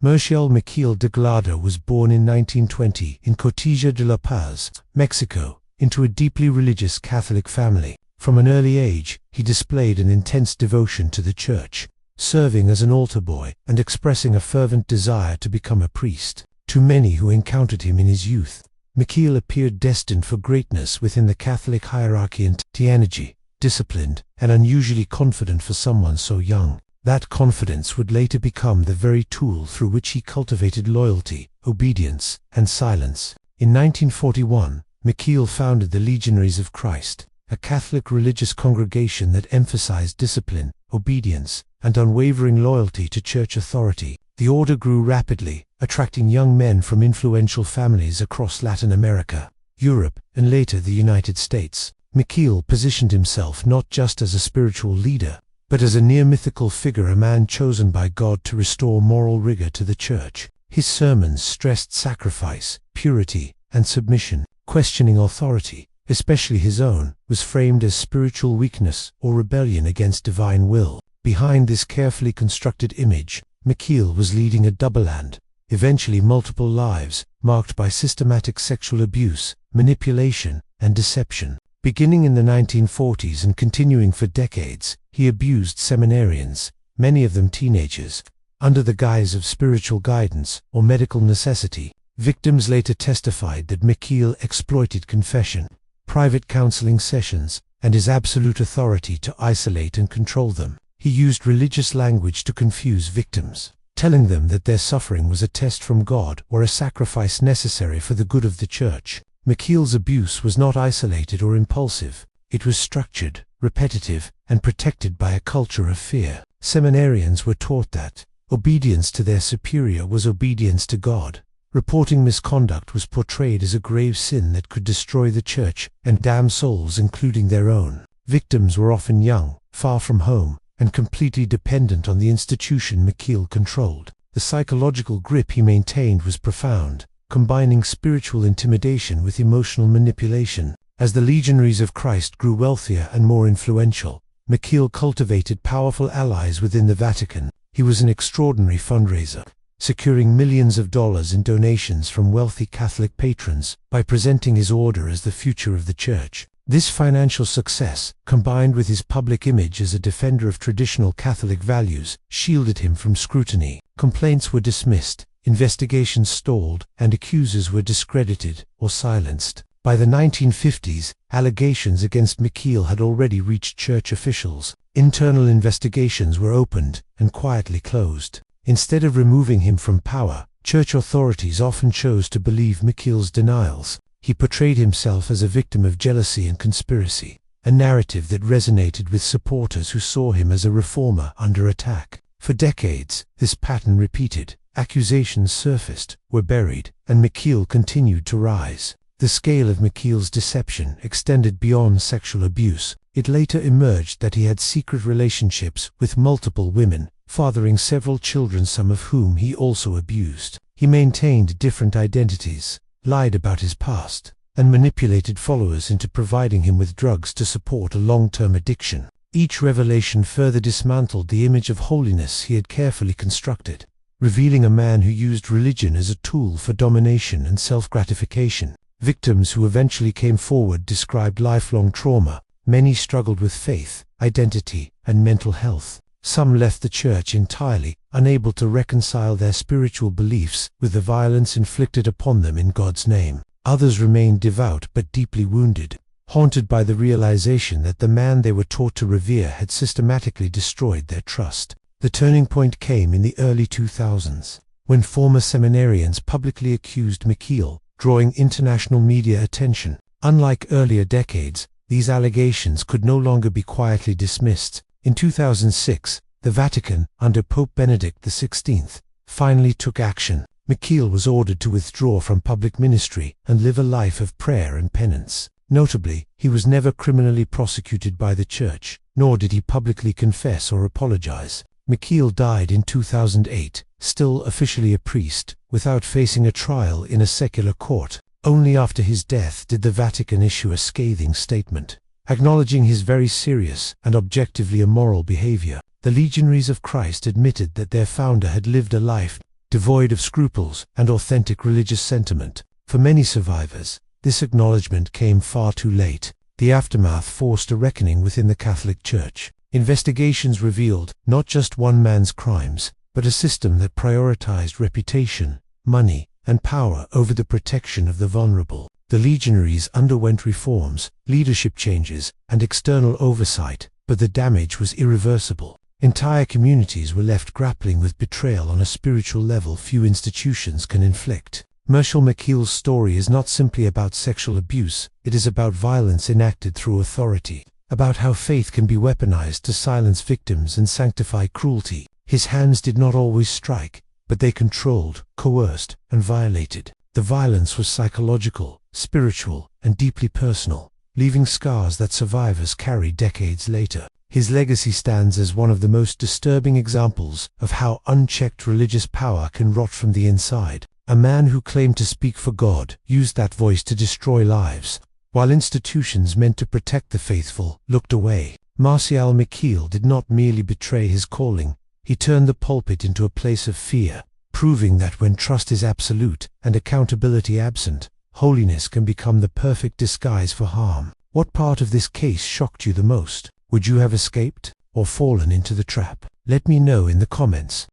Marcial Maciel de Glada was born in 1920 in Cotija de la Paz, Mexico, into a deeply religious Catholic family. From an early age, he displayed an intense devotion to the church, serving as an altar boy and expressing a fervent desire to become a priest. To many who encountered him in his youth, Maciel appeared destined for greatness within the Catholic hierarchy and energy, disciplined, and unusually confident for someone so young. That confidence would later become the very tool through which he cultivated loyalty, obedience, and silence. In 1941, Maciel founded the Legionaries of Christ, a Catholic religious congregation that emphasized discipline, obedience, and unwavering loyalty to church authority. The order grew rapidly, attracting young men from influential families across Latin America, Europe, and later the United States. Maciel positioned himself not just as a spiritual leader, but as a near-mythical figure, a man chosen by God to restore moral rigor to the church. His sermons stressed sacrifice, purity, and submission. Questioning authority, especially his own, was framed as spiritual weakness or rebellion against divine will. Behind this carefully constructed image, Maciel was leading a double and, eventually multiple lives, marked by systematic sexual abuse, manipulation, and deception. Beginning in the 1940s and continuing for decades, he abused seminarians, many of them teenagers, under the guise of spiritual guidance or medical necessity. Victims later testified that Maciel exploited confession, private counseling sessions, and his absolute authority to isolate and control them. He used religious language to confuse victims, telling them that their suffering was a test from God or a sacrifice necessary for the good of the church. Maciel's abuse was not isolated or impulsive. It was structured, repetitive, and protected by a culture of fear. Seminarians were taught that obedience to their superior was obedience to God. Reporting misconduct was portrayed as a grave sin that could destroy the church and damn souls, including their own. Victims were often young, far from home, and completely dependent on the institution Maciel controlled. The psychological grip he maintained was profound, combining spiritual intimidation with emotional manipulation. As the Legionaries of Christ grew wealthier and more influential, Maciel cultivated powerful allies within the Vatican. He was an extraordinary fundraiser, securing millions of dollars in donations from wealthy Catholic patrons by presenting his order as the future of the church. This financial success, combined with his public image as a defender of traditional Catholic values, shielded him from scrutiny. Complaints were dismissed, investigations stalled, and accusers were discredited or silenced. By the 1950s, allegations against Maciel had already reached church officials. Internal investigations were opened and quietly closed. Instead of removing him from power, church authorities often chose to believe Maciel's denials. He portrayed himself as a victim of jealousy and conspiracy, a narrative that resonated with supporters who saw him as a reformer under attack. For decades, this pattern repeated. Accusations surfaced, were buried, and Maciel continued to rise. The scale of Maciel's deception extended beyond sexual abuse. It later emerged that he had secret relationships with multiple women, fathering several children, some of whom he also abused. He maintained different identities, lied about his past, and manipulated followers into providing him with drugs to support a long-term addiction. Each revelation further dismantled the image of holiness he had carefully constructed, revealing a man who used religion as a tool for domination and self-gratification. Victims who eventually came forward described lifelong trauma. Many struggled with faith, identity, and mental health. Some left the church entirely, unable to reconcile their spiritual beliefs with the violence inflicted upon them in God's name. Others remained devout but deeply wounded, haunted by the realization that the man they were taught to revere had systematically destroyed their trust. The turning point came in the early 2000s, when former seminarians publicly accused Maciel, drawing international media attention. Unlike earlier decades, these allegations could no longer be quietly dismissed. In 2006, the Vatican, under Pope Benedict XVI, finally took action. Maciel was ordered to withdraw from public ministry and live a life of prayer and penance. Notably, he was never criminally prosecuted by the Church, nor did he publicly confess or apologize. Maciel died in 2008, still officially a priest, without facing a trial in a secular court. Only after his death did the Vatican issue a scathing statement, acknowledging his very serious and objectively immoral behavior. The Legionaries of Christ admitted that their founder had lived a life devoid of scruples and authentic religious sentiment. For many survivors, this acknowledgement came far too late. The aftermath forced a reckoning within the Catholic Church. Investigations revealed not just one man's crimes, but a system that prioritized reputation, money, and power over the protection of the vulnerable. The Legionaries underwent reforms, leadership changes, and external oversight, but the damage was irreversible. Entire communities were left grappling with betrayal on a spiritual level few institutions can inflict. Marcial Maciel's story is not simply about sexual abuse, it is about violence enacted through authority, about how faith can be weaponized to silence victims and sanctify cruelty. His hands did not always strike, but they controlled, coerced, and violated. The violence was psychological, spiritual, and deeply personal, leaving scars that survivors carry decades later. His legacy stands as one of the most disturbing examples of how unchecked religious power can rot from the inside. A man who claimed to speak for God used that voice to destroy lives, while institutions meant to protect the faithful looked away. Marcial Maciel did not merely betray his calling, he turned the pulpit into a place of fear, proving that when trust is absolute and accountability absent, holiness can become the perfect disguise for harm. What part of this case shocked you the most? Would you have escaped or fallen into the trap? Let me know in the comments.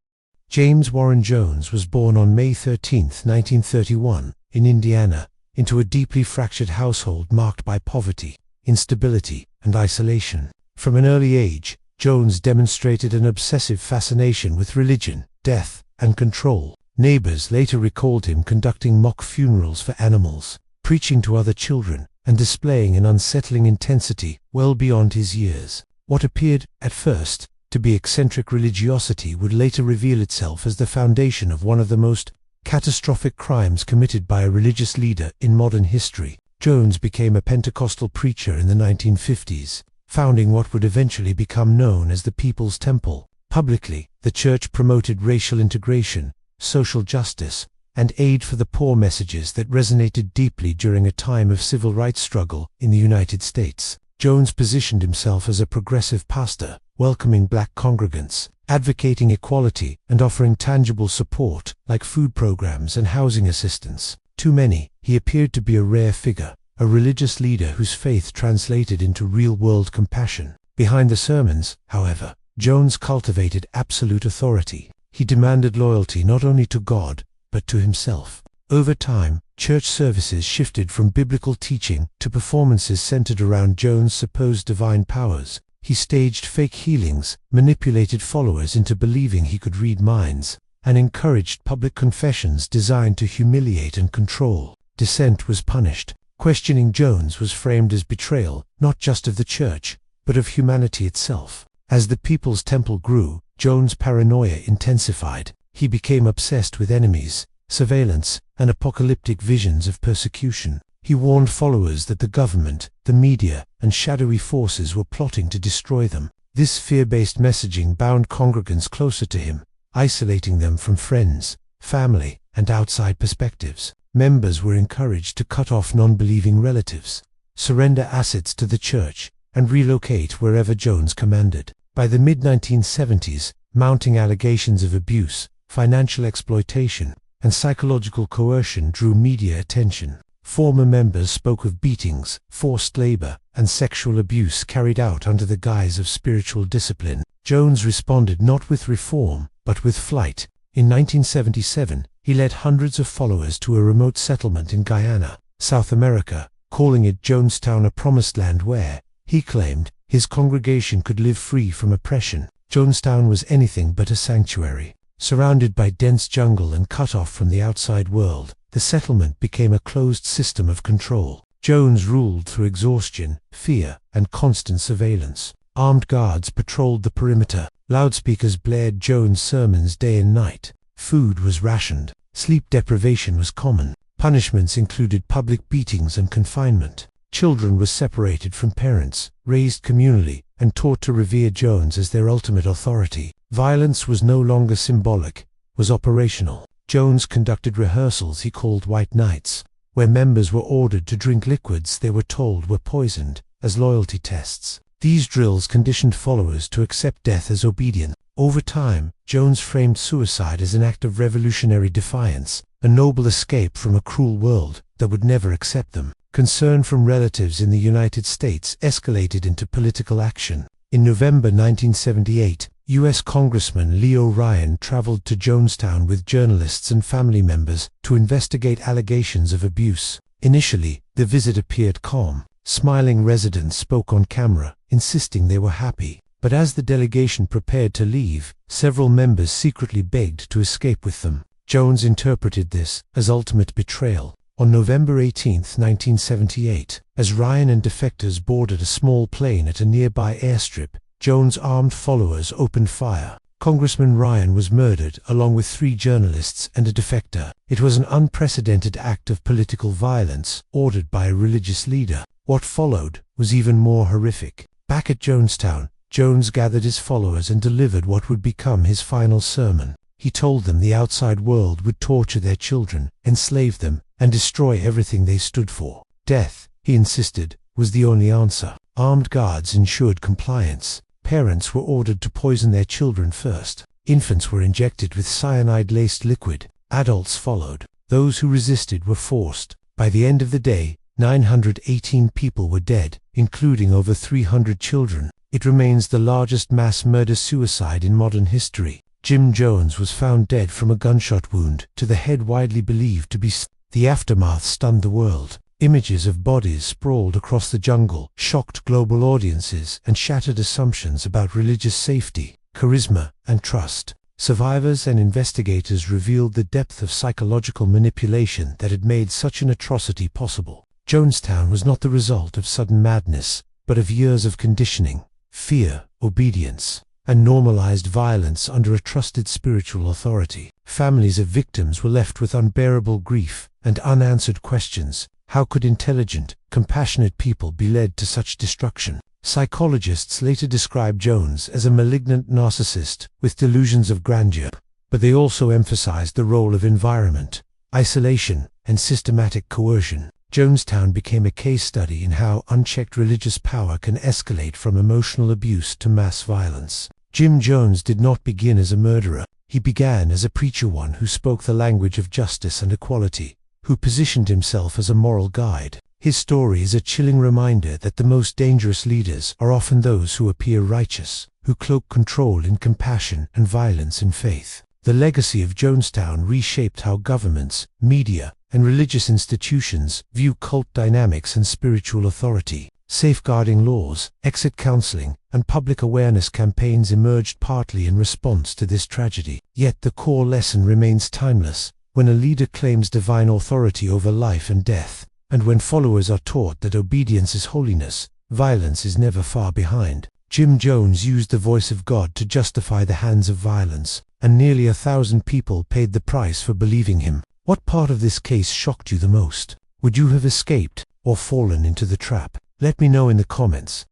James Warren Jones was born on May 13, 1931, in Indiana, into a deeply fractured household marked by poverty, instability, and isolation. From an early age, Jones demonstrated an obsessive fascination with religion, death, and control. Neighbors later recalled him conducting mock funerals for animals, preaching to other children, and displaying an unsettling intensity well beyond his years. What appeared, at first, to be eccentric religiosity would later reveal itself as the foundation of one of the most catastrophic crimes committed by a religious leader in modern history. Jones became a Pentecostal preacher in the 1950s, founding what would eventually become known as the People's Temple. Publicly, the church promoted racial integration, social justice, and aid for the poor, messages that resonated deeply during a time of civil rights struggle in the United States. Jones positioned himself as a progressive pastor, welcoming black congregants, advocating equality, and offering tangible support, like food programs and housing assistance. To many, he appeared to be a rare figure, a religious leader whose faith translated into real-world compassion. Behind the sermons, however, Jones cultivated absolute authority. He demanded loyalty not only to God, but to himself. Over time, church services shifted from biblical teaching to performances centered around Jones' supposed divine powers. He staged fake healings, manipulated followers into believing he could read minds, and encouraged public confessions designed to humiliate and control. Dissent was punished. Questioning Jones was framed as betrayal, not just of the church, but of humanity itself. As the People's Temple grew, Jones' paranoia intensified. He became obsessed with enemies, surveillance, and apocalyptic visions of persecution. He warned followers that the government, the media, and shadowy forces were plotting to destroy them. This fear-based messaging bound congregants closer to him, isolating them from friends, family, and outside perspectives. Members were encouraged to cut off non-believing relatives, surrender assets to the church, and relocate wherever Jones commanded. By the mid-1970s, mounting allegations of abuse, financial exploitation, and psychological coercion drew media attention. Former members spoke of beatings, forced labor, and sexual abuse carried out under the guise of spiritual discipline. Jones responded not with reform, but with flight. In 1977, he led hundreds of followers to a remote settlement in Guyana, South America, calling it Jonestown, a promised land where, he claimed, his congregation could live free from oppression. Jonestown was anything but a sanctuary. Surrounded by dense jungle and cut off from the outside world, the settlement became a closed system of control. Jones ruled through exhaustion, fear, and constant surveillance. Armed guards patrolled the perimeter. Loudspeakers blared Jones' sermons day and night. Food was rationed. Sleep deprivation was common. Punishments included public beatings and confinement. Children were separated from parents, raised communally, and taught to revere Jones as their ultimate authority. Violence was no longer symbolic, was operational. Jones conducted rehearsals he called White Nights, where members were ordered to drink liquids they were told were poisoned, as loyalty tests. These drills conditioned followers to accept death as obedience. Over time, Jones framed suicide as an act of revolutionary defiance, a noble escape from a cruel world that would never accept them. Concern from relatives in the United States escalated into political action. In November 1978, U.S. Congressman Leo Ryan traveled to Jonestown with journalists and family members to investigate allegations of abuse. Initially, the visit appeared calm. Smiling residents spoke on camera, insisting they were happy. But as the delegation prepared to leave, several members secretly begged to escape with them. Jones interpreted this as ultimate betrayal. On November 18, 1978, as Ryan and defectors boarded a small plane at a nearby airstrip, Jones' armed followers opened fire. Congressman Ryan was murdered along with 3 journalists and a defector. It was an unprecedented act of political violence ordered by a religious leader. What followed was even more horrific. Back at Jonestown, Jones gathered his followers and delivered what would become his final sermon. He told them the outside world would torture their children, enslave them, and destroy everything they stood for. Death, he insisted, was the only answer. Armed guards ensured compliance. Parents were ordered to poison their children first. Infants were injected with cyanide-laced liquid. Adults followed. Those who resisted were forced. By the end of the day, 918 people were dead, including over 300 children. It remains the largest mass murder-suicide in modern history. Jim Jones was found dead from a gunshot wound to the head widely believed to be The aftermath stunned the world. Images of bodies sprawled across the jungle shocked global audiences and shattered assumptions about religious safety, charisma, and trust. Survivors and investigators revealed the depth of psychological manipulation that had made such an atrocity possible. Jonestown was not the result of sudden madness, but of years of conditioning, fear, obedience, and normalized violence under a trusted spiritual authority. Families of victims were left with unbearable grief and unanswered questions. How could intelligent, compassionate people be led to such destruction? Psychologists later described Jones as a malignant narcissist with delusions of grandeur, but they also emphasized the role of environment, isolation, and systematic coercion. Jonestown became a case study in how unchecked religious power can escalate from emotional abuse to mass violence. Jim Jones did not begin as a murderer. He began as a preacher, one who spoke the language of justice and equality, who positioned himself as a moral guide. His story is a chilling reminder that the most dangerous leaders are often those who appear righteous, who cloak control in compassion and violence in faith. The legacy of Jonestown reshaped how governments, media, and religious institutions view cult dynamics and spiritual authority. Safeguarding laws, exit counseling, and public awareness campaigns emerged partly in response to this tragedy. Yet the core lesson remains timeless. When a leader claims divine authority over life and death, and when followers are taught that obedience is holiness, violence is never far behind. Jim Jones used the voice of God to justify the hands of violence, and nearly 1,000 people paid the price for believing him. What part of this case shocked you the most? Would you have escaped or fallen into the trap? Let me know in the comments.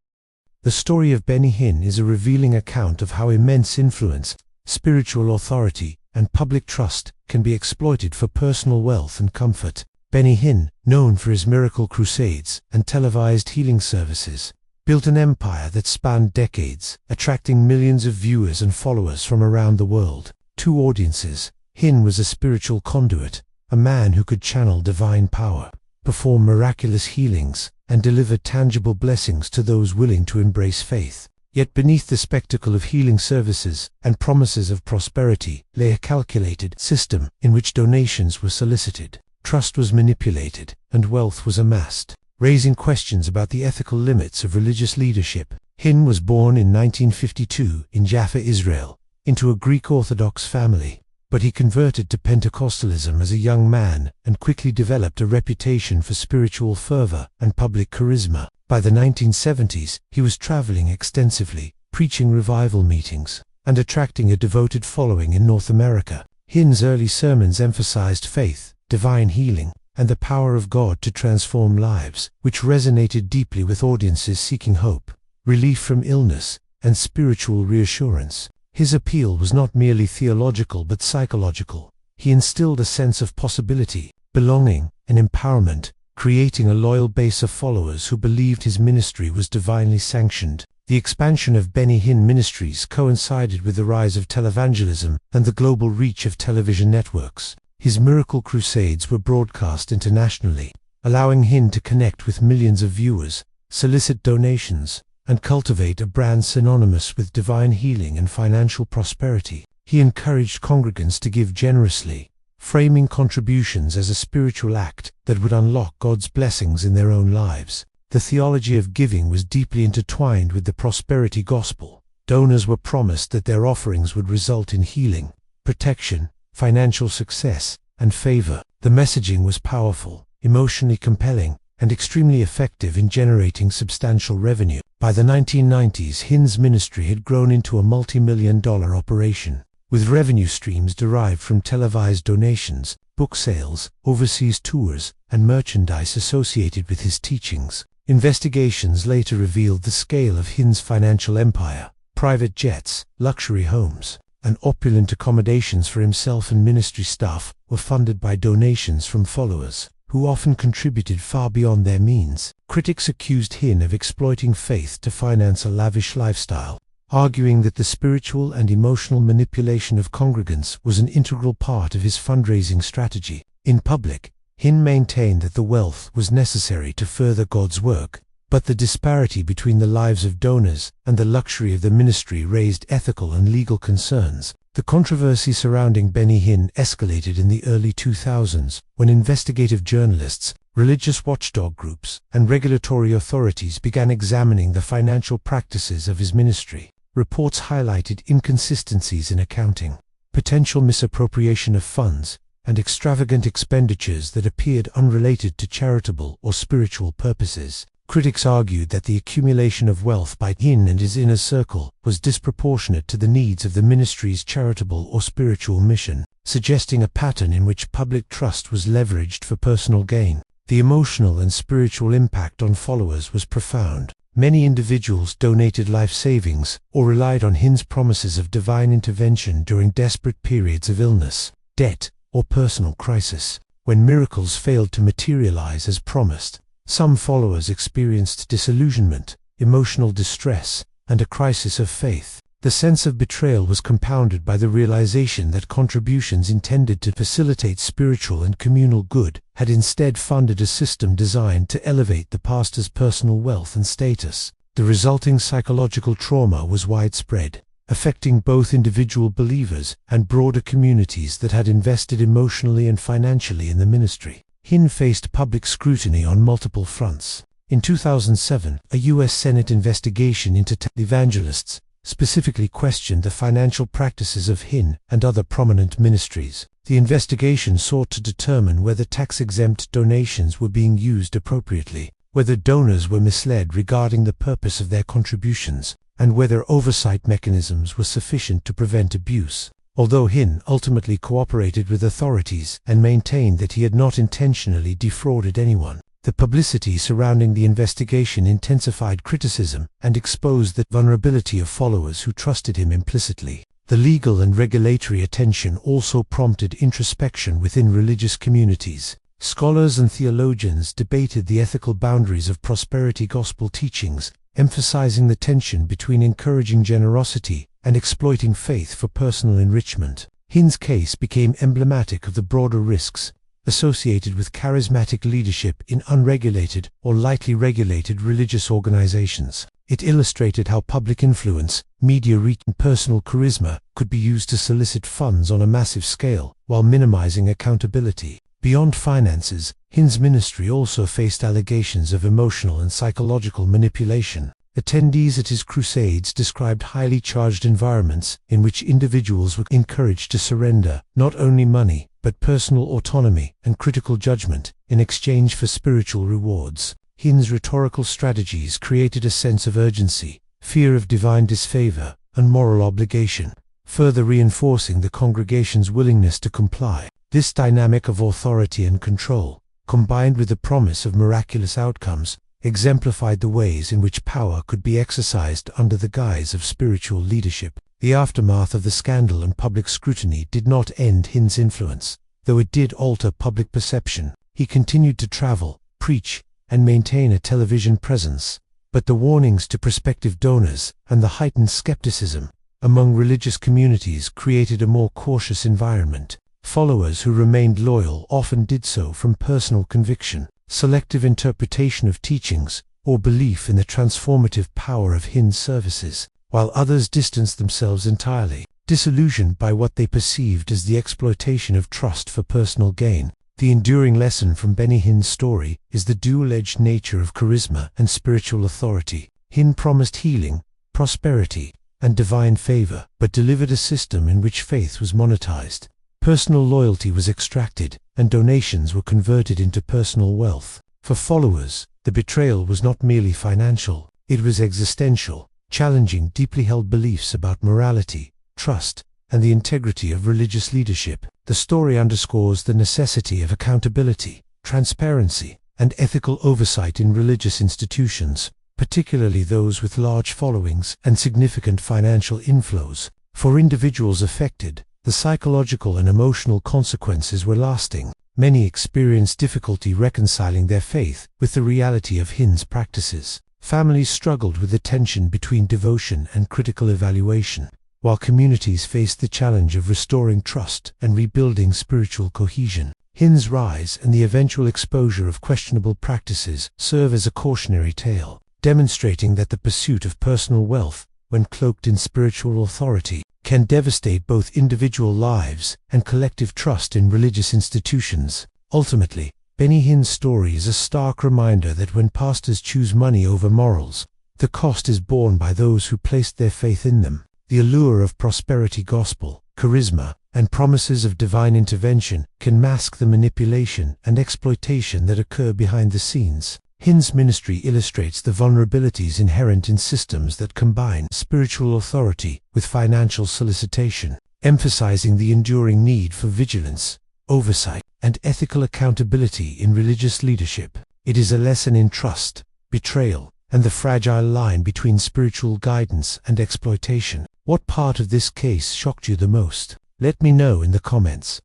The story of Benny Hinn is a revealing account of how immense influence, spiritual authority, and public trust can be exploited for personal wealth and comfort. Benny Hinn, known for his miracle crusades and televised healing services, built an empire that spanned decades, attracting millions of viewers and followers from around the world. 2 audiences. Hinn was a spiritual conduit, a man who could channel divine power, perform miraculous healings, and deliver tangible blessings to those willing to embrace faith. Yet beneath the spectacle of healing services and promises of prosperity lay a calculated system in which donations were solicited, trust was manipulated, and wealth was amassed, raising questions about the ethical limits of religious leadership. Hinn was born in 1952 in Jaffa, Israel, into a Greek Orthodox family, but he converted to Pentecostalism as a young man and quickly developed a reputation for spiritual fervor and public charisma. By the 1970s, he was traveling extensively, preaching revival meetings, and attracting a devoted following in North America. Hinn's early sermons emphasized faith, divine healing, and the power of God to transform lives, which resonated deeply with audiences seeking hope, relief from illness, and spiritual reassurance. His appeal was not merely theological but psychological. He instilled a sense of possibility, belonging, and empowerment, creating a loyal base of followers who believed his ministry was divinely sanctioned. The expansion of Benny Hinn ministries coincided with the rise of televangelism and the global reach of television networks. His miracle crusades were broadcast internationally, allowing Hinn to connect with millions of viewers, solicit donations, and cultivate a brand synonymous with divine healing and financial prosperity. He encouraged congregants to give generously, framing contributions as a spiritual act that would unlock God's blessings in their own lives. The theology of giving was deeply intertwined with the prosperity gospel. Donors were promised that their offerings would result in healing, protection, financial success, and favor. The messaging was powerful, emotionally compelling, and extremely effective in generating substantial revenue. By the 1990s, Hinn's ministry had grown into a multi-million-dollar operation, with revenue streams derived from televised donations, book sales, overseas tours, and merchandise associated with his teachings. Investigations later revealed the scale of Hinn's financial empire. Private jets, luxury homes, and opulent accommodations for himself and ministry staff were funded by donations from followers, who often contributed far beyond their means. Critics accused Hinn of exploiting faith to finance a lavish lifestyle, arguing that the spiritual and emotional manipulation of congregants was an integral part of his fundraising strategy. In public, Hinn maintained that the wealth was necessary to further God's work, but the disparity between the lives of donors and the luxury of the ministry raised ethical and legal concerns. The controversy surrounding Benny Hinn escalated in the early 2000s when investigative journalists, religious watchdog groups, and regulatory authorities began examining the financial practices of his ministry. Reports highlighted inconsistencies in accounting, potential misappropriation of funds, and extravagant expenditures that appeared unrelated to charitable or spiritual purposes. Critics argued that the accumulation of wealth by Hinn and his inner circle was disproportionate to the needs of the ministry's charitable or spiritual mission, suggesting a pattern in which public trust was leveraged for personal gain. The emotional and spiritual impact on followers was profound. Many individuals donated life savings or relied on Hinn's promises of divine intervention during desperate periods of illness, debt, or personal crisis. When miracles failed to materialize as promised, some followers experienced disillusionment, emotional distress, and a crisis of faith. The sense of betrayal was compounded by the realization that contributions intended to facilitate spiritual and communal good had instead funded a system designed to elevate the pastor's personal wealth and status. The resulting psychological trauma was widespread, affecting both individual believers and broader communities that had invested emotionally and financially in the ministry. Hinn faced public scrutiny on multiple fronts. In 2007, a U.S. Senate investigation into televangelists specifically questioned the financial practices of Hinn and other prominent ministries. The investigation sought to determine whether tax-exempt donations were being used appropriately, whether donors were misled regarding the purpose of their contributions, and whether oversight mechanisms were sufficient to prevent abuse. Although Hinn ultimately cooperated with authorities and maintained that he had not intentionally defrauded anyone, the publicity surrounding the investigation intensified criticism and exposed the vulnerability of followers who trusted him implicitly. The legal and regulatory attention also prompted introspection within religious communities. Scholars and theologians debated the ethical boundaries of prosperity gospel teachings, emphasizing the tension between encouraging generosity and exploiting faith for personal enrichment. Hinn's case became emblematic of the broader risks associated with charismatic leadership in unregulated or lightly regulated religious organizations. It illustrated how public influence, media reach, and personal charisma could be used to solicit funds on a massive scale while minimizing accountability. Beyond finances, Hinn's ministry also faced allegations of emotional and psychological manipulation. Attendees at his crusades described highly charged environments in which individuals were encouraged to surrender not only money, but personal autonomy and critical judgment in exchange for spiritual rewards. Hinn's rhetorical strategies created a sense of urgency, fear of divine disfavor, and moral obligation, further reinforcing the congregation's willingness to comply. This dynamic of authority and control, combined with the promise of miraculous outcomes, exemplified the ways in which power could be exercised under the guise of spiritual leadership. The aftermath of the scandal and public scrutiny did not end Hinn's influence, though it did alter public perception. He continued to travel, preach, and maintain a television presence, but the warnings to prospective donors and the heightened skepticism among religious communities created a more cautious environment. Followers who remained loyal often did so from personal conviction, selective interpretation of teachings, or belief in the transformative power of Hind's services, while others distanced themselves entirely, disillusioned by what they perceived as the exploitation of trust for personal gain. The enduring lesson from Benny Hinn's story is the dual-edged nature of charisma and spiritual authority. Hind promised healing, prosperity, and divine favor, but delivered a system in which faith was monetized. Personal loyalty was extracted, and donations were converted into personal wealth. For followers, the betrayal was not merely financial, it was existential, challenging deeply held beliefs about morality, trust, and the integrity of religious leadership. The story underscores the necessity of accountability, transparency, and ethical oversight in religious institutions, particularly those with large followings and significant financial inflows. For individuals affected, the psychological and emotional consequences were lasting. Many experienced difficulty reconciling their faith with the reality of Hind's practices. Families struggled with the tension between devotion and critical evaluation, while communities faced the challenge of restoring trust and rebuilding spiritual cohesion. Hind's rise and the eventual exposure of questionable practices serve as a cautionary tale, demonstrating that the pursuit of personal wealth, when cloaked in spiritual authority, can devastate both individual lives and collective trust in religious institutions. Ultimately, Benny Hinn's story is a stark reminder that when pastors choose money over morals, the cost is borne by those who placed their faith in them. The allure of prosperity gospel, charisma, and promises of divine intervention can mask the manipulation and exploitation that occur behind the scenes. Hind's ministry illustrates the vulnerabilities inherent in systems that combine spiritual authority with financial solicitation, emphasizing the enduring need for vigilance, oversight, and ethical accountability in religious leadership. It is a lesson in trust, betrayal, and the fragile line between spiritual guidance and exploitation. What part of this case shocked you the most? Let me know in the comments.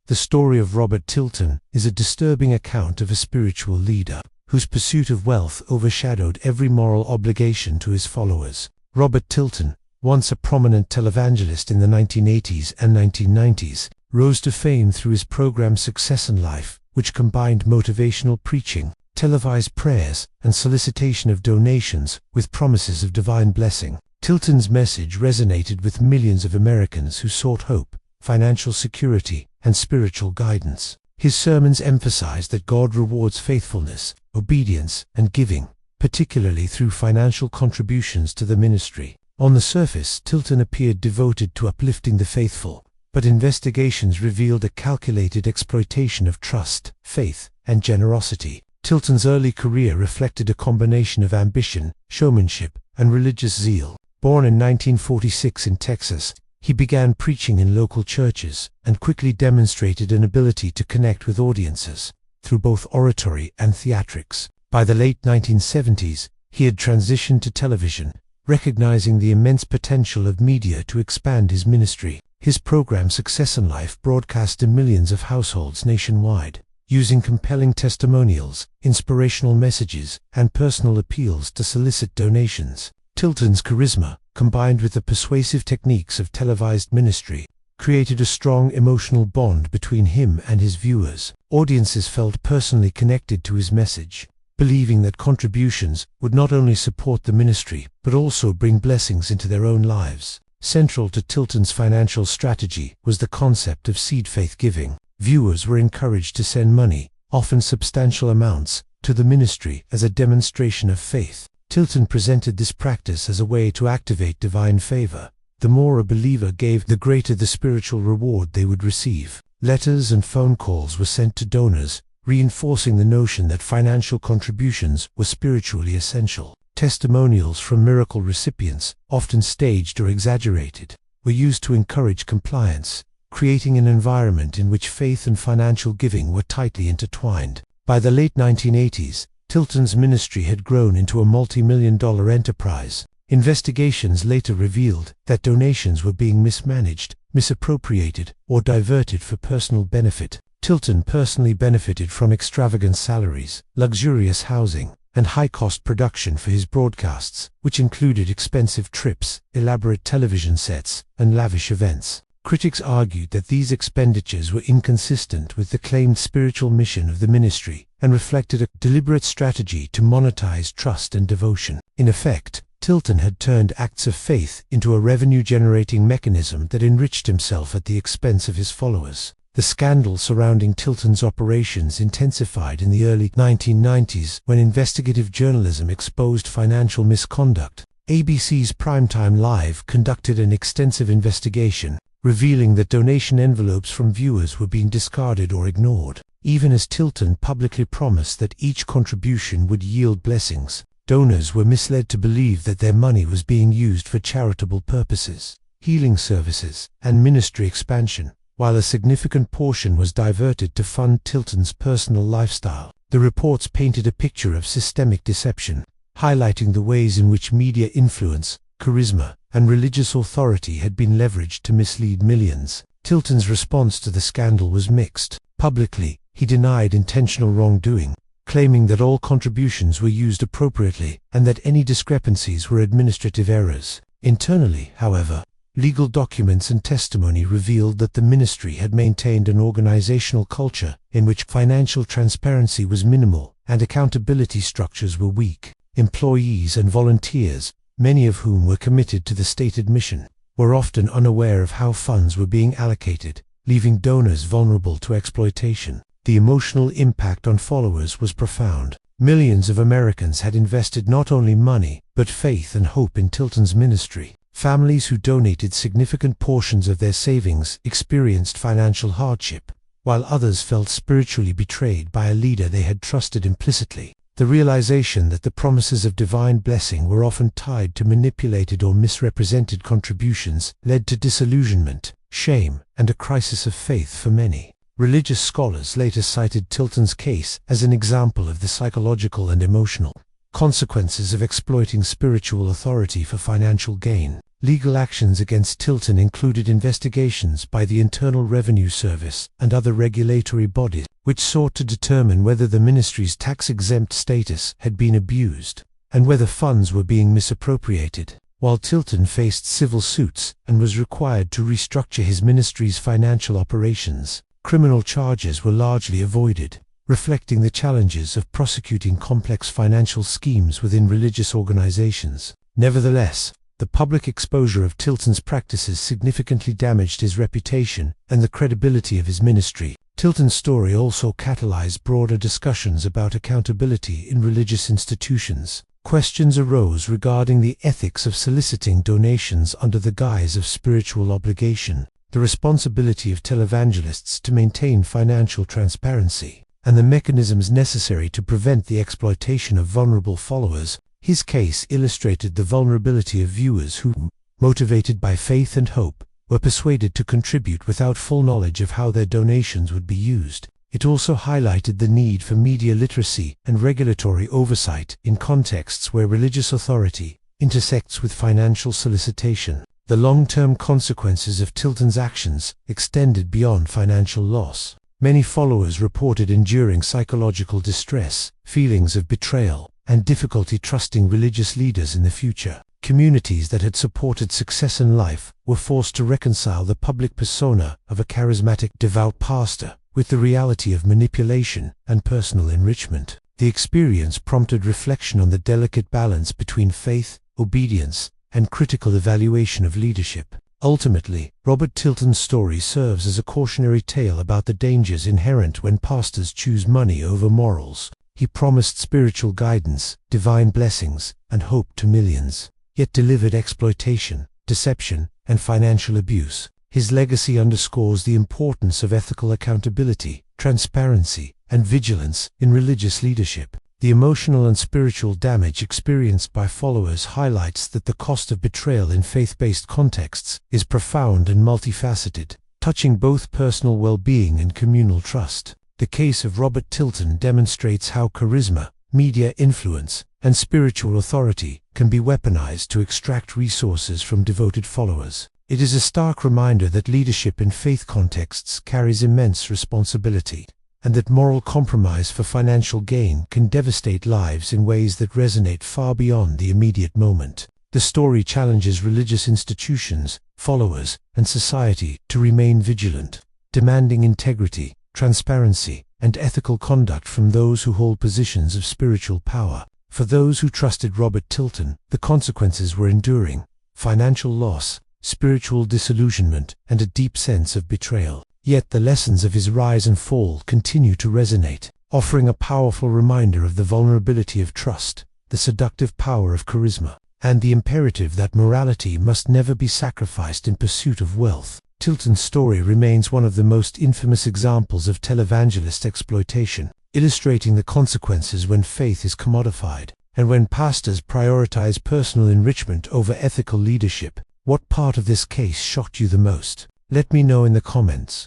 The story of Robert Tilton is a disturbing account of a spiritual leader whose pursuit of wealth overshadowed every moral obligation to his followers. Robert Tilton, once a prominent televangelist in the 1980s and 1990s, rose to fame through his program Success in Life, which combined motivational preaching, televised prayers, and solicitation of donations with promises of divine blessing. Tilton's message resonated with millions of Americans who sought hope, financial security, and spiritual guidance. His sermons emphasized that God rewards faithfulness, obedience, and giving, particularly through financial contributions to the ministry. On the surface, Tilton appeared devoted to uplifting the faithful, but investigations revealed a calculated exploitation of trust, faith, and generosity. Tilton's early career reflected a combination of ambition, showmanship, and religious zeal. Born in 1946 in Texas, he began preaching in local churches and quickly demonstrated an ability to connect with audiences through both oratory and theatrics. By the late 1970s, he had transitioned to television, recognizing the immense potential of media to expand his ministry. His program Success in Life broadcast to millions of households nationwide, using compelling testimonials, inspirational messages, and personal appeals to solicit donations. Tilton's charisma, combined with the persuasive techniques of televised ministry, created a strong emotional bond between him and his viewers. Audiences felt personally connected to his message, believing that contributions would not only support the ministry, but also bring blessings into their own lives. Central to Tilton's financial strategy was the concept of seed faith giving. Viewers were encouraged to send money, often substantial amounts, to the ministry as a demonstration of faith. Tilton presented this practice as a way to activate divine favor. The more a believer gave, the greater the spiritual reward they would receive. Letters and phone calls were sent to donors, reinforcing the notion that financial contributions were spiritually essential. Testimonials from miracle recipients, often staged or exaggerated, were used to encourage compliance, creating an environment in which faith and financial giving were tightly intertwined. By the late 1980s, Tilton's ministry had grown into a multi-million-dollar enterprise. Investigations later revealed that donations were being mismanaged, misappropriated, or diverted for personal benefit. Tilton personally benefited from extravagant salaries, luxurious housing, and high-cost production for his broadcasts, which included expensive trips, elaborate television sets, and lavish events. Critics argued that these expenditures were inconsistent with the claimed spiritual mission of the ministry and reflected a deliberate strategy to monetize trust and devotion. In effect, Tilton had turned acts of faith into a revenue-generating mechanism that enriched himself at the expense of his followers. The scandal surrounding Tilton's operations intensified in the early 1990s when investigative journalism exposed financial misconduct. ABC's Primetime Live conducted an extensive investigation, revealing that donation envelopes from viewers were being discarded or ignored. Even as Tilton publicly promised that each contribution would yield blessings, donors were misled to believe that their money was being used for charitable purposes, healing services, and ministry expansion, while a significant portion was diverted to fund Tilton's personal lifestyle. The reports painted a picture of systemic deception, highlighting the ways in which media influence, charisma, and religious authority had been leveraged to mislead millions. Tilton's response to the scandal was mixed. Publicly, he denied intentional wrongdoing, claiming that all contributions were used appropriately and that any discrepancies were administrative errors. Internally, however, legal documents and testimony revealed that the ministry had maintained an organizational culture in which financial transparency was minimal and accountability structures were weak. Employees and volunteers, many of whom were committed to the stated mission, were often unaware of how funds were being allocated, leaving donors vulnerable to exploitation. The emotional impact on followers was profound. Millions of Americans had invested not only money, but faith and hope in Tilton's ministry. Families who donated significant portions of their savings experienced financial hardship, while others felt spiritually betrayed by a leader they had trusted implicitly. The realization that the promises of divine blessing were often tied to manipulated or misrepresented contributions led to disillusionment, shame, and a crisis of faith for many. Religious scholars later cited Tilton's case as an example of the psychological and emotional consequences of exploiting spiritual authority for financial gain. Legal actions against Tilton included investigations by the Internal Revenue Service and other regulatory bodies, which sought to determine whether the ministry's tax-exempt status had been abused, and whether funds were being misappropriated. While Tilton faced civil suits and was required to restructure his ministry's financial operations, criminal charges were largely avoided, reflecting the challenges of prosecuting complex financial schemes within religious organizations. Nevertheless, the public exposure of Tilton's practices significantly damaged his reputation and the credibility of his ministry. Tilton's story also catalyzed broader discussions about accountability in religious institutions. Questions arose regarding the ethics of soliciting donations under the guise of spiritual obligation, the responsibility of televangelists to maintain financial transparency, and the mechanisms necessary to prevent the exploitation of vulnerable followers. His case illustrated the vulnerability of viewers who, motivated by faith and hope, were persuaded to contribute without full knowledge of how their donations would be used. It also highlighted the need for media literacy and regulatory oversight in contexts where religious authority intersects with financial solicitation. The long-term consequences of Tilton's actions extended beyond financial loss. Many followers reported enduring psychological distress, feelings of betrayal, and difficulty trusting religious leaders in the future. Communities that had supported success in life were forced to reconcile the public persona of a charismatic, devout pastor with the reality of manipulation and personal enrichment. The experience prompted reflection on the delicate balance between faith, obedience, and critical evaluation of leadership. Ultimately, Robert Tilton's story serves as a cautionary tale about the dangers inherent when pastors choose money over morals. He promised spiritual guidance, divine blessings, and hope to millions, yet delivered exploitation, deception, and financial abuse. His legacy underscores the importance of ethical accountability, transparency, and vigilance in religious leadership. The emotional and spiritual damage experienced by followers highlights that the cost of betrayal in faith-based contexts is profound and multifaceted, touching both personal well-being and communal trust. The case of Robert Tilton demonstrates how charisma, media influence, and spiritual authority can be weaponized to extract resources from devoted followers. It is a stark reminder that leadership in faith contexts carries immense responsibility. and that moral compromise for financial gain can devastate lives in ways that resonate far beyond the immediate moment. The story challenges religious institutions, followers, and society to remain vigilant, demanding integrity, transparency, and ethical conduct from those who hold positions of spiritual power. For those who trusted Robert Tilton, the consequences were enduring: financial loss, spiritual disillusionment, and a deep sense of betrayal. Yet the lessons of his rise and fall continue to resonate, offering a powerful reminder of the vulnerability of trust, the seductive power of charisma, and the imperative that morality must never be sacrificed in pursuit of wealth. Tilton's story remains one of the most infamous examples of televangelist exploitation, illustrating the consequences when faith is commodified, and when pastors prioritize personal enrichment over ethical leadership. What part of this case shocked you the most? Let me know in the comments.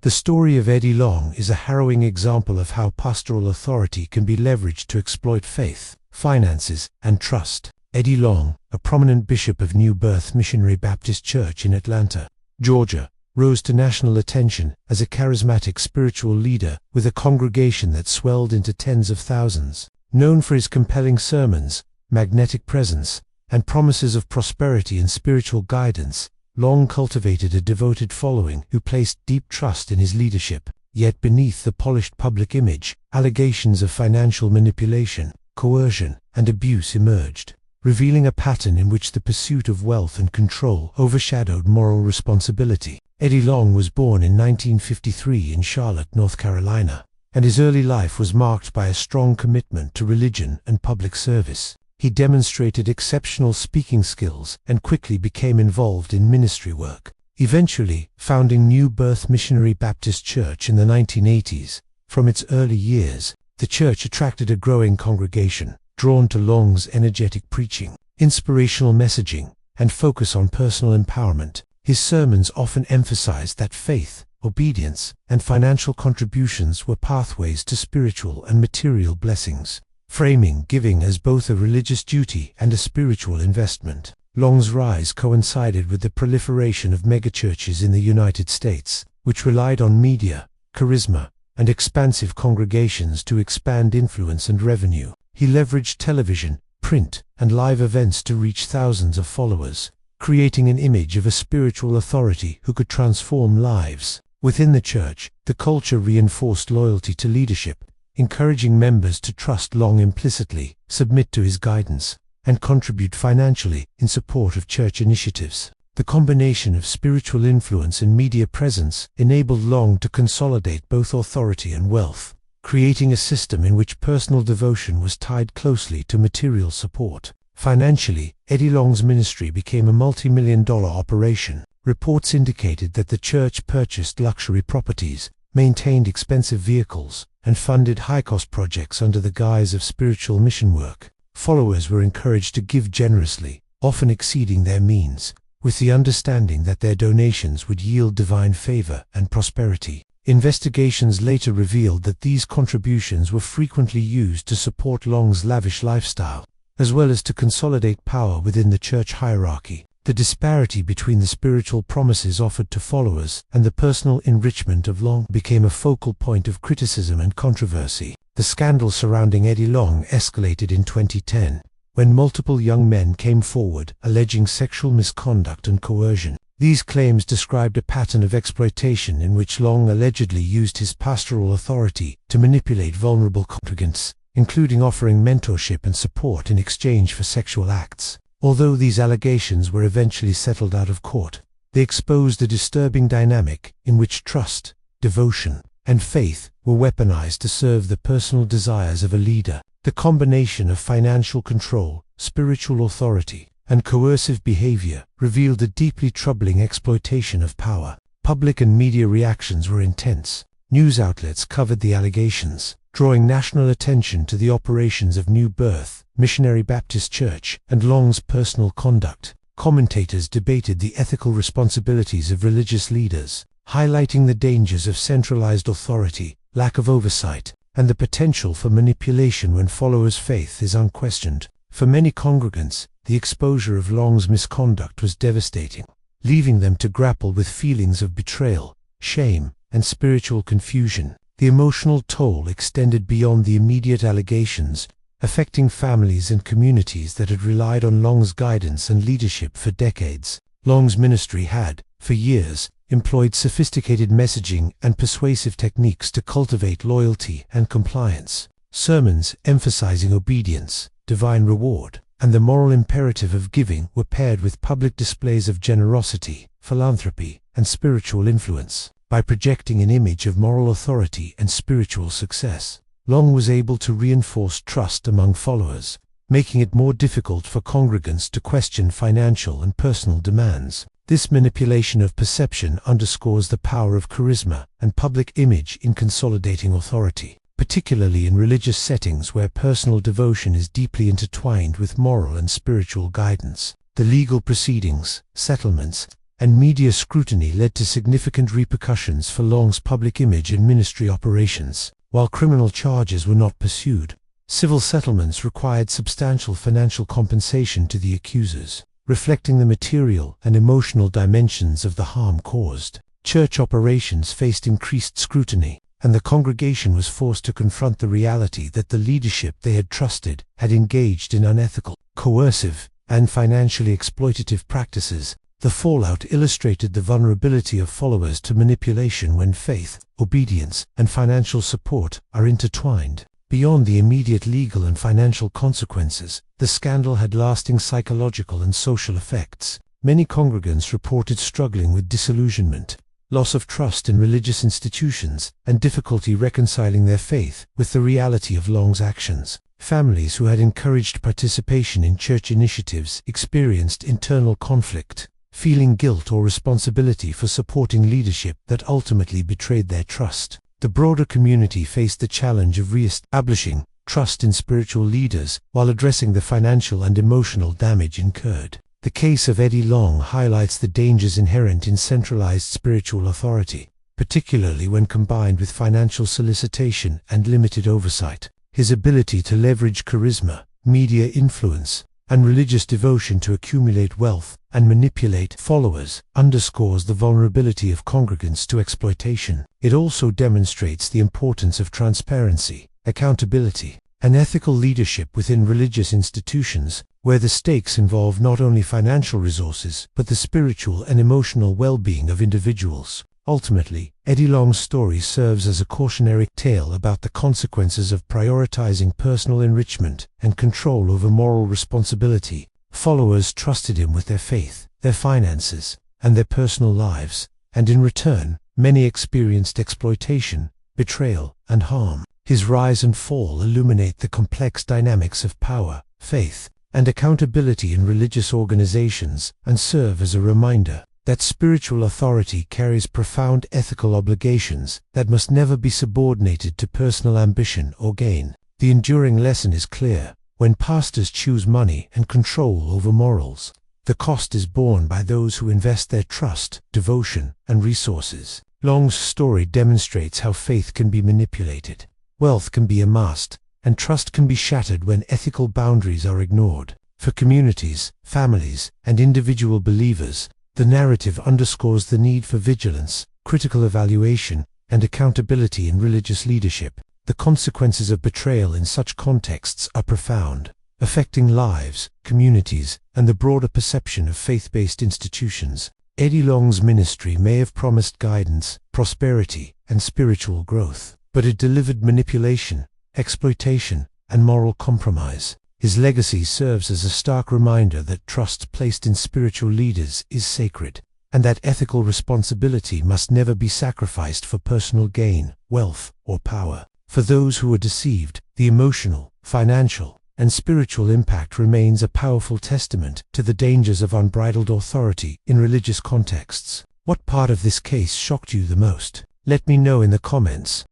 The story of Eddie Long is a harrowing example of how pastoral authority can be leveraged to exploit faith, finances, and trust. Eddie Long, a prominent bishop of New Birth Missionary Baptist Church in Atlanta, Georgia, rose to national attention as a charismatic spiritual leader with a congregation that swelled into tens of thousands. Known for his compelling sermons, magnetic presence, and promises of prosperity and spiritual guidance, Long cultivated a devoted following who placed deep trust in his leadership. Yet beneath the polished public image, allegations of financial manipulation, coercion, and abuse emerged, revealing a pattern in which the pursuit of wealth and control overshadowed moral responsibility. Eddie Long was born in 1953 in Charlotte, North Carolina, and his early life was marked by a strong commitment to religion and public service. He demonstrated exceptional speaking skills and quickly became involved in ministry work, eventually founding New Birth Missionary Baptist Church in the 1980s. From its early years, the church attracted a growing congregation, drawn to Long's energetic preaching, inspirational messaging, and focus on personal empowerment. His sermons often emphasized that faith, obedience, and financial contributions were pathways to spiritual and material blessings, framing giving as both a religious duty and a spiritual investment. Long's rise coincided with the proliferation of megachurches in the United States, which relied on media, charisma, and expansive congregations to expand influence and revenue. He leveraged television, print, and live events to reach thousands of followers, creating an image of a spiritual authority who could transform lives. Within the church, the culture reinforced loyalty to leadership, encouraging members to trust Long implicitly, submit to his guidance, and contribute financially in support of church initiatives. The combination of spiritual influence and media presence enabled Long to consolidate both authority and wealth, creating a system in which personal devotion was tied closely to material support. Financially, Eddie Long's ministry became a multi-million-dollar operation. Reports indicated that the church purchased luxury properties, maintained expensive vehicles, and funded high-cost projects under the guise of spiritual mission work. Followers were encouraged to give generously, often exceeding their means, with the understanding that their donations would yield divine favor and prosperity. Investigations later revealed that these contributions were frequently used to support Long's lavish lifestyle, as well as to consolidate power within the church hierarchy. The disparity between the spiritual promises offered to followers and the personal enrichment of Long became a focal point of criticism and controversy. The scandal surrounding Eddie Long escalated in 2010, when multiple young men came forward alleging sexual misconduct and coercion. These claims described a pattern of exploitation in which Long allegedly used his pastoral authority to manipulate vulnerable congregants, including offering mentorship and support in exchange for sexual acts. Although these allegations were eventually settled out of court, they exposed a disturbing dynamic in which trust, devotion, and faith were weaponized to serve the personal desires of a leader. The combination of financial control, spiritual authority, and coercive behavior revealed a deeply troubling exploitation of power. Public and media reactions were intense. News outlets covered the allegations, drawing national attention to the operations of New Birth Missionary Baptist Church and Long's personal conduct. Commentators debated the ethical responsibilities of religious leaders, highlighting the dangers of centralized authority, lack of oversight, and the potential for manipulation when followers' faith is unquestioned. For many congregants, the exposure of Long's misconduct was devastating, leaving them to grapple with feelings of betrayal, shame, and spiritual confusion. The emotional toll extended beyond the immediate allegations, affecting families and communities that had relied on Long's guidance and leadership for decades. Long's ministry had, for years, employed sophisticated messaging and persuasive techniques to cultivate loyalty and compliance. Sermons emphasizing obedience, divine reward, and the moral imperative of giving were paired with public displays of generosity, philanthropy, and spiritual influence. By projecting an image of moral authority and spiritual success, Long was able to reinforce trust among followers, making it more difficult for congregants to question financial and personal demands. This manipulation of perception underscores the power of charisma and public image in consolidating authority, particularly in religious settings where personal devotion is deeply intertwined with moral and spiritual guidance. The legal proceedings, settlements, and media scrutiny led to significant repercussions for Long's public image and ministry operations. While criminal charges were not pursued, civil settlements required substantial financial compensation to the accusers, reflecting the material and emotional dimensions of the harm caused. Church operations faced increased scrutiny, and the congregation was forced to confront the reality that the leadership they had trusted had engaged in unethical, coercive, and financially exploitative practices. The fallout illustrated the vulnerability of followers to manipulation when faith, obedience, and financial support are intertwined. Beyond the immediate legal and financial consequences, the scandal had lasting psychological and social effects. Many congregants reported struggling with disillusionment, loss of trust in religious institutions, and difficulty reconciling their faith with the reality of Long's actions. Families who had encouraged participation in church initiatives experienced internal conflict, feeling guilt or responsibility for supporting leadership that ultimately betrayed their trust. The broader community faced the challenge of re-establishing trust in spiritual leaders while addressing the financial and emotional damage incurred. The case of Eddie Long highlights the dangers inherent in centralized spiritual authority, particularly when combined with financial solicitation and limited oversight. His ability to leverage charisma, media influence, and religious devotion to accumulate wealth and manipulate followers underscores the vulnerability of congregants to exploitation. It also demonstrates the importance of transparency, accountability, and ethical leadership within religious institutions, where the stakes involve not only financial resources but the spiritual and emotional well-being of individuals. Ultimately, Eddie Long's story serves as a cautionary tale about the consequences of prioritizing personal enrichment and control over moral responsibility. Followers trusted him with their faith, their finances, and their personal lives, and in return, many experienced exploitation, betrayal, and harm. His rise and fall illuminate the complex dynamics of power, faith, and accountability in religious organizations and serve as a reminder that spiritual authority carries profound ethical obligations that must never be subordinated to personal ambition or gain. The enduring lesson is clear: when pastors choose money and control over morals, the cost is borne by those who invest their trust, devotion, and resources. Long's story demonstrates how faith can be manipulated, wealth can be amassed, and trust can be shattered when ethical boundaries are ignored. For communities, families, and individual believers, the narrative underscores the need for vigilance, critical evaluation, and accountability in religious leadership. The consequences of betrayal in such contexts are profound, affecting lives, communities, and the broader perception of faith-based institutions. Eddie Long's ministry may have promised guidance, prosperity, and spiritual growth, but it delivered manipulation, exploitation, and moral compromise. His legacy serves as a stark reminder that trust placed in spiritual leaders is sacred, and that ethical responsibility must never be sacrificed for personal gain, wealth, or power. For those who are deceived, the emotional, financial, and spiritual impact remains a powerful testament to the dangers of unbridled authority in religious contexts. What part of this case shocked you the most? Let me know in the comments.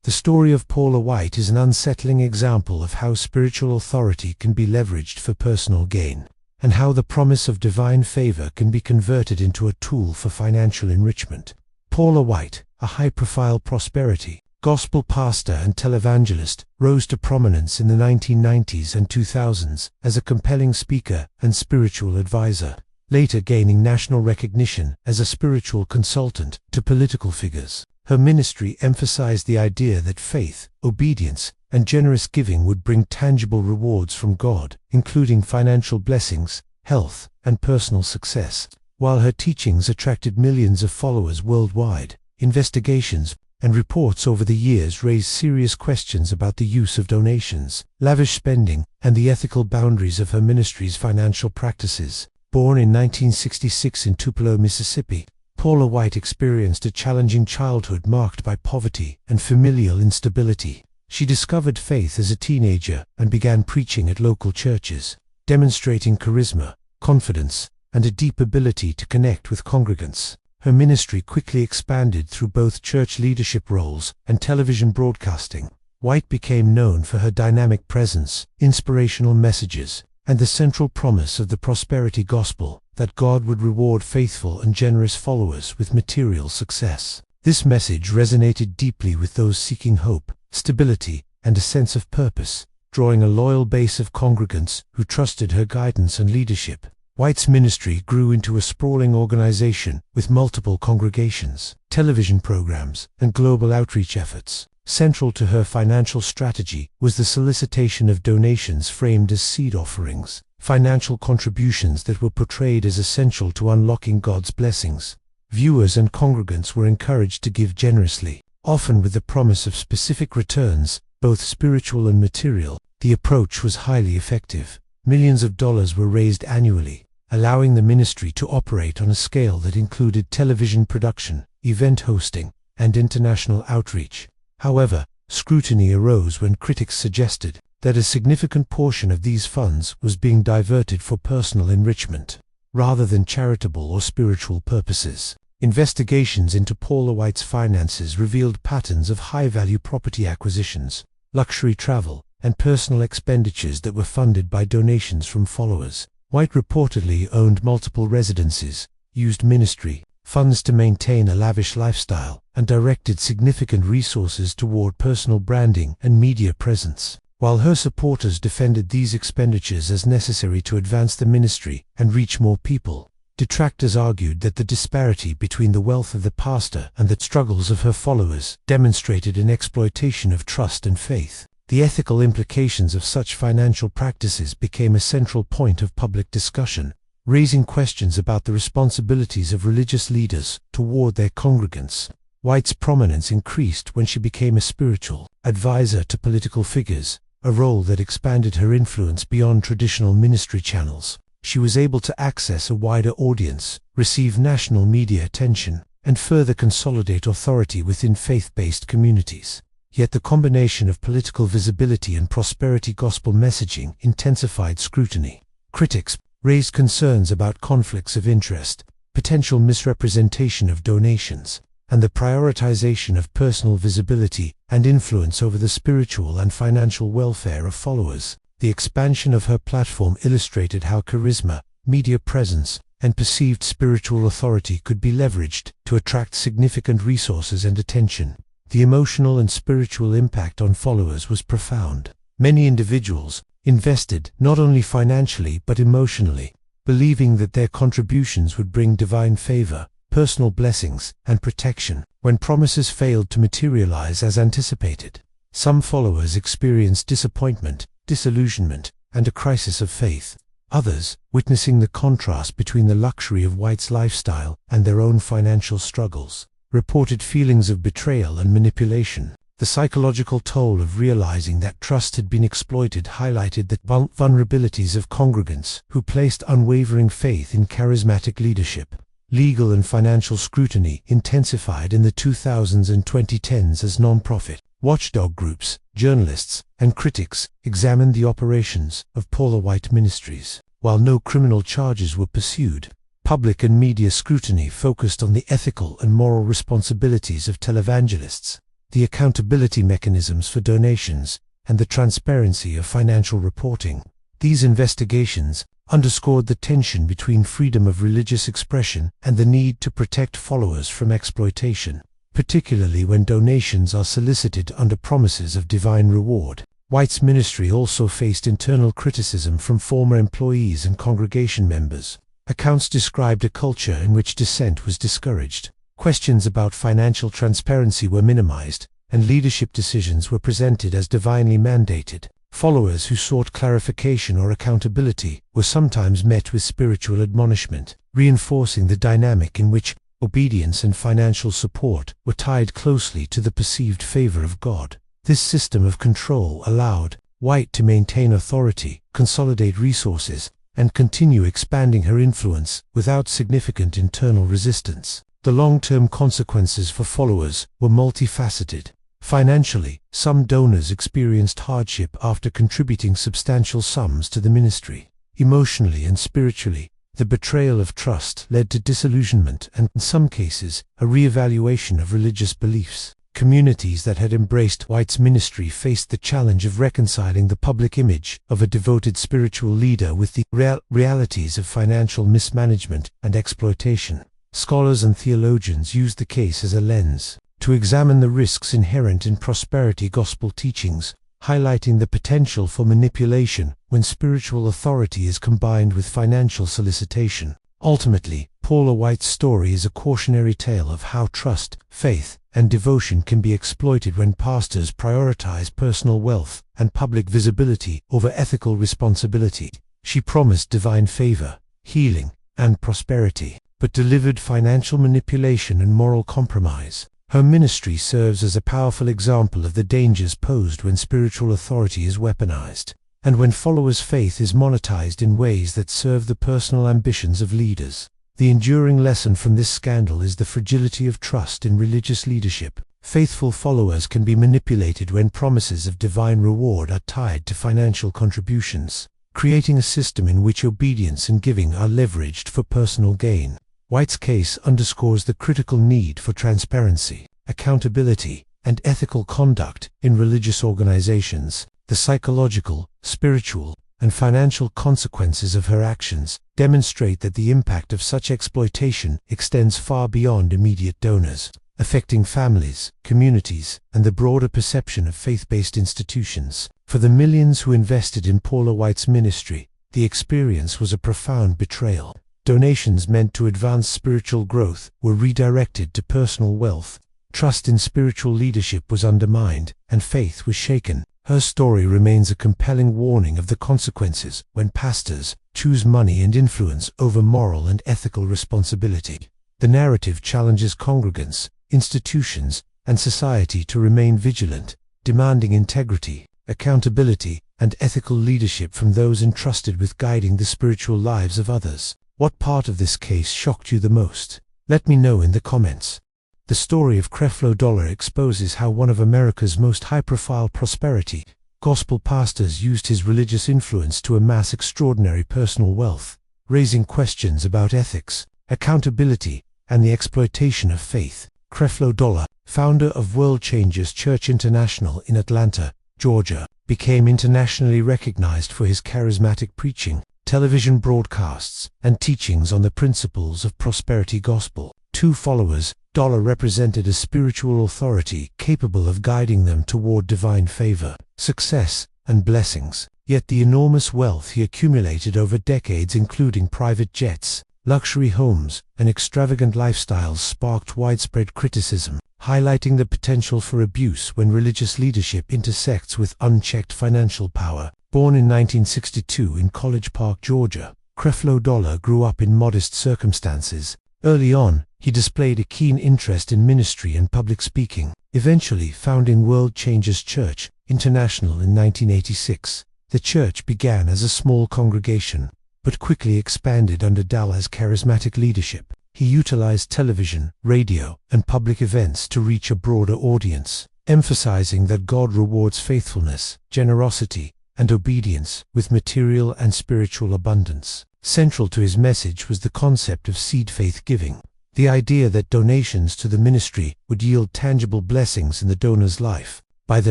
The story of Paula White is an unsettling example of how spiritual authority can be leveraged for personal gain, and how the promise of divine favor can be converted into a tool for financial enrichment. Paula White, a high-profile prosperity gospel pastor and televangelist, rose to prominence in the 1990s and 2000s as a compelling speaker and spiritual advisor, later gaining national recognition as a spiritual consultant to political figures. Her ministry emphasized the idea that faith, obedience, and generous giving would bring tangible rewards from God, including financial blessings, health, and personal success. While her teachings attracted millions of followers worldwide, investigations and reports over the years raised serious questions about the use of donations, lavish spending, and the ethical boundaries of her ministry's financial practices. Born in 1966 in Tupelo, Mississippi, Paula White experienced a challenging childhood marked by poverty and familial instability. She discovered faith as a teenager and began preaching at local churches, demonstrating charisma, confidence, and a deep ability to connect with congregants. Her ministry quickly expanded through both church leadership roles and television broadcasting. White became known for her dynamic presence, inspirational messages, and the central promise of the prosperity gospel, that God would reward faithful and generous followers with material success. This message resonated deeply with those seeking hope, stability, and a sense of purpose, drawing a loyal base of congregants who trusted her guidance and leadership. White's ministry grew into a sprawling organization with multiple congregations, television programs, and global outreach efforts. Central to her financial strategy was the solicitation of donations framed as seed offerings, financial contributions that were portrayed as essential to unlocking God's blessings. Viewers and congregants were encouraged to give generously, often with the promise of specific returns, both spiritual and material. The approach was highly effective. Millions of dollars were raised annually, allowing the ministry to operate on a scale that included television production, event hosting, and international outreach. However, scrutiny arose when critics suggested that a significant portion of these funds was being diverted for personal enrichment, rather than charitable or spiritual purposes. Investigations into Paula White's finances revealed patterns of high-value property acquisitions, luxury travel, and personal expenditures that were funded by donations from followers. White reportedly owned multiple residences, used ministry funds to maintain a lavish lifestyle, and directed significant resources toward personal branding and media presence. While her supporters defended these expenditures as necessary to advance the ministry and reach more people, detractors argued that the disparity between the wealth of the pastor and the struggles of her followers demonstrated an exploitation of trust and faith. The ethical implications of such financial practices became a central point of public discussion, raising questions about the responsibilities of religious leaders toward their congregants. White's prominence increased when she became a spiritual advisor to political figures, a role that expanded her influence beyond traditional ministry channels. She was able to access a wider audience, receive national media attention, and further consolidate authority within faith-based communities. Yet the combination of political visibility and prosperity gospel messaging intensified scrutiny. Critics raised concerns about conflicts of interest, potential misrepresentation of donations, and the prioritization of personal visibility and influence over the spiritual and financial welfare of followers. The expansion of her platform illustrated how charisma, media presence, and perceived spiritual authority could be leveraged to attract significant resources and attention. The emotional and spiritual impact on followers was profound. Many individuals invested not only financially but emotionally, believing that their contributions would bring divine favor, personal blessings, and protection. When promises failed to materialize as anticipated, some followers experienced disappointment, disillusionment, and a crisis of faith. Others, witnessing the contrast between the luxury of White's lifestyle and their own financial struggles, reported feelings of betrayal and manipulation. The psychological toll of realizing that trust had been exploited highlighted the vulnerabilities of congregants who placed unwavering faith in charismatic leadership. Legal and financial scrutiny intensified in the 2000s and 2010s as non-profit watchdog groups, journalists, and critics examined the operations of Paula White Ministries. While no criminal charges were pursued, public and media scrutiny focused on the ethical and moral responsibilities of televangelists, the accountability mechanisms for donations, and the transparency of financial reporting. These investigations underscored the tension between freedom of religious expression and the need to protect followers from exploitation, particularly when donations are solicited under promises of divine reward. White's ministry also faced internal criticism from former employees and congregation members. Accounts described a culture in which dissent was discouraged, Questions about financial transparency were minimized, and leadership decisions were presented as divinely mandated. Followers who sought clarification or accountability were sometimes met with spiritual admonishment, reinforcing the dynamic in which obedience and financial support were tied closely to the perceived favor of God. This system of control allowed White to maintain authority, consolidate resources, and continue expanding her influence without significant internal resistance. The long-term consequences for followers were multifaceted. Financially, some donors experienced hardship after contributing substantial sums to the ministry. Emotionally and spiritually, the betrayal of trust led to disillusionment and, in some cases, a re-evaluation of religious beliefs. Communities that had embraced White's ministry faced the challenge of reconciling the public image of a devoted spiritual leader with the realities of financial mismanagement and exploitation. Scholars and theologians used the case as a lens to examine the risks inherent in prosperity gospel teachings, highlighting the potential for manipulation when spiritual authority is combined with financial solicitation. Ultimately, Paula White's story is a cautionary tale of how trust, faith, and devotion can be exploited when pastors prioritize personal wealth and public visibility over ethical responsibility. She promised divine favor, healing, and prosperity, but delivered financial manipulation and moral compromise. Her ministry serves as a powerful example of the dangers posed when spiritual authority is weaponized, and when followers' faith is monetized in ways that serve the personal ambitions of leaders. The enduring lesson from this scandal is the fragility of trust in religious leadership. Faithful followers can be manipulated when promises of divine reward are tied to financial contributions, creating a system in which obedience and giving are leveraged for personal gain. White's case underscores the critical need for transparency, accountability, and ethical conduct in religious organizations. The psychological, spiritual, and financial consequences of her actions demonstrate that the impact of such exploitation extends far beyond immediate donors, affecting families, communities, and the broader perception of faith-based institutions. For the millions who invested in Paula White's ministry, the experience was a profound betrayal. Donations meant to advance spiritual growth were redirected to personal wealth. Trust in spiritual leadership was undermined, and faith was shaken. Her story remains a compelling warning of the consequences when pastors choose money and influence over moral and ethical responsibility. The narrative challenges congregants, institutions, and society to remain vigilant, demanding integrity, accountability, and ethical leadership from those entrusted with guiding the spiritual lives of others. What part of this case shocked you the most? Let me know in the comments. The story of Creflo Dollar exposes how one of America's most high-profile prosperity gospel pastors used his religious influence to amass extraordinary personal wealth, raising questions about ethics, accountability, and the exploitation of faith. Creflo Dollar, founder of World Changers Church International in Atlanta, Georgia, became internationally recognized for his charismatic preaching, television broadcasts, and teachings on the principles of prosperity gospel. Two followers, Dollar represented a spiritual authority capable of guiding them toward divine favor, success, and blessings. Yet the enormous wealth he accumulated over decades, including private jets, luxury homes, and extravagant lifestyles, sparked widespread criticism, highlighting the potential for abuse when religious leadership intersects with unchecked financial power. Born in 1962 in College Park, Georgia, Creflo Dollar grew up in modest circumstances. Early on, he displayed a keen interest in ministry and public speaking, eventually founding World Changers Church International in 1986. The church began as a small congregation, but quickly expanded under Dollar's charismatic leadership. He utilized television, radio, and public events to reach a broader audience, emphasizing that God rewards faithfulness, generosity, and obedience with material and spiritual abundance. Central to his message was the concept of seed faith giving, the idea that donations to the ministry would yield tangible blessings in the donor's life. By the